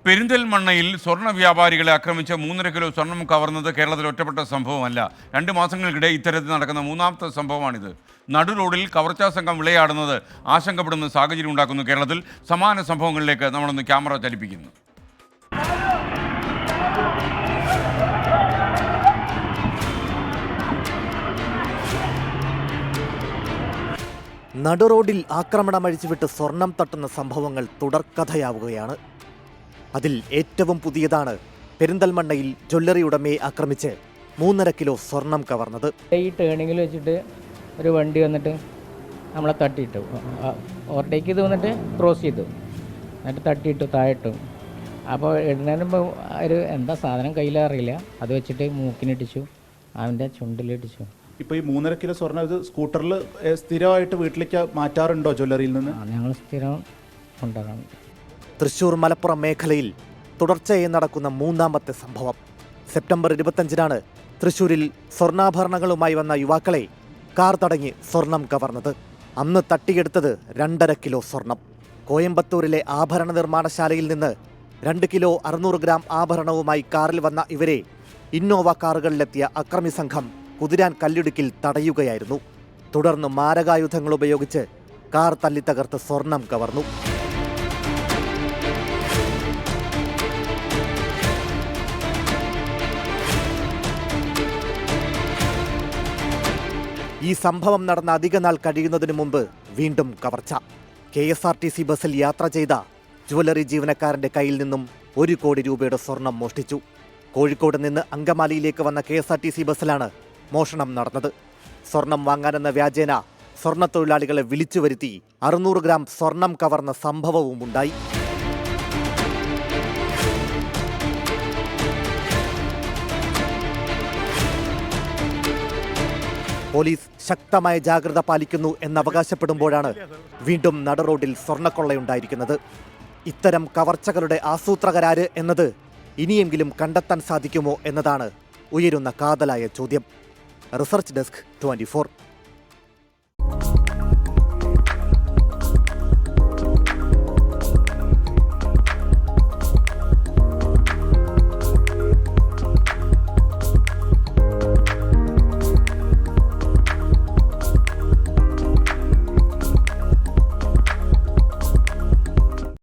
പെരിന്തൽമണ്ണയിൽ സ്വർണ്ണ വ്യാപാരികളെ ആക്രമിച്ച് 3.5 കിലോ സ്വർണം കവർന്നത് കേരളത്തിൽ ഒറ്റപ്പെട്ട സംഭവമല്ല. 2 മാസങ്ങൾക്കിടെ ഇത്തരത്തിൽ നടക്കുന്ന മൂന്നാമത്തെ സംഭവമാണിത്. നടു റോഡിൽ കവർച്ചാ സംഘം വിളയാടുന്നത് ആശങ്കപ്പെടുന്ന സാഹചര്യം ഉണ്ടാക്കുന്നു. കേരളത്തിൽ സമാന സംഭവങ്ങളിലേക്ക് നമ്മളൊന്ന് ക്യാമറ ചലിപ്പിക്കുന്നു. നടുറോഡിൽ ആക്രമണം അഴിച്ചുവിട്ട് സ്വർണം തട്ടുന്ന സംഭവങ്ങൾ തുടർക്കഥയാവുകയാണ്. അതിൽ ഏറ്റവും പുതിയതാണ് പെരിന്തൽമണ്ണയിൽ ജ്വല്ലറി ഉടമയെ ആക്രമിച്ച് 3.5 കിലോ സ്വർണം കവർന്നത്. ഈ ടേണിങ്ങിൽ വെച്ചിട്ട് ഒരു വണ്ടി വന്നിട്ട് നമ്മളെ തട്ടിയിട്ടു. ഓവർടേക്ക് ചെയ്ത് വന്നിട്ട് ക്രോസ് ചെയ്തു, എന്നിട്ട് തട്ടിയിട്ടു, താഴെയിട്ടു. അപ്പോൾ ഇടുന്നതിന് ഒരു എന്താ സാധനം കയ്യിലറിയില്ല, അത് വെച്ചിട്ട് മൂക്കിനിട്ടിച്ചു, അവൻ്റെ ചുണ്ടിലിട്ടിച്ചു. ഇപ്പോൾ ഈ 3.5 കിലോ സ്വർണ്ണം ഇത് സ്കൂട്ടറിൽ സ്ഥിരമായിട്ട് വീട്ടിലേക്ക് മാറ്റാറുണ്ടോ ജ്വല്ലറിയിൽ നിന്ന്? ഞങ്ങൾ സ്ഥിരം കൊണ്ടുവരാം. തൃശൂർ മലപ്പുറം മേഖലയിൽ തുടർച്ചയായി നടക്കുന്ന മൂന്നാമത്തെ സംഭവം. സെപ്റ്റംബർ 25-നാണ് തൃശൂരിൽ സ്വർണ്ണാഭരണങ്ങളുമായി വന്ന യുവാക്കളെ കാർ തടഞ്ഞ് സ്വർണം കവർന്നത്. അന്ന് തട്ടിയെടുത്തത് 2.5 കിലോ സ്വർണം. കോയമ്പത്തൂരിലെ ആഭരണ നിർമ്മാണശാലയിൽ നിന്ന് 2 കിലോ 600 ഗ്രാം ആഭരണവുമായി കാറിൽ വന്ന ഇവരെ ഇന്നോവ കാറുകളിലെത്തിയ അക്രമി സംഘം കുതിരാൻ കല്ലിടുക്കിൽ തടയുകയായിരുന്നു. തുടർന്ന് മാരകായുധങ്ങൾ ഉപയോഗിച്ച് കാർ തല്ലിത്തകർത്ത് സ്വർണം കവർന്നു. ഈ സംഭവം നടന്ന അധിക നാൾ കഴിയുന്നതിന് മുമ്പ് വീണ്ടും കവർച്ച. KSRTC ബസ്സിൽ യാത്ര ചെയ്ത ജ്വല്ലറി ജീവനക്കാരന്റെ കയ്യിൽ നിന്നും 1 കോടി രൂപയുടെ സ്വർണം മോഷ്ടിച്ചു. കോഴിക്കോട് നിന്ന് അങ്കമാലിയിലേക്ക് വന്ന KSRTC ബസ്സിലാണ് മോഷണം നടന്നത്. സ്വർണം വാങ്ങാനെന്ന വ്യാജേന സ്വർണ്ണത്തൊഴിലാളികളെ വിളിച്ചു വരുത്തി 600 ഗ്രാം സ്വർണം കവർന്ന സംഭവവും ഉണ്ടായി. പോലീസ് ശക്തമായ ജാഗ്രത പാലിക്കുന്നു എന്നവകാശപ്പെടുമ്പോഴാണ് വീണ്ടും നടുറോഡിൽ സ്വർണ്ണക്കൊള്ളയുണ്ടായിരിക്കുന്നത്. ഇത്തരം കവർച്ചകളുടെ ആസൂത്രകരാര് എന്നത് ഇനിയെങ്കിലും കണ്ടെത്താൻ സാധിക്കുമോ എന്നതാണ് ഉയരുന്ന കാതലായ ചോദ്യം. Research desk 24.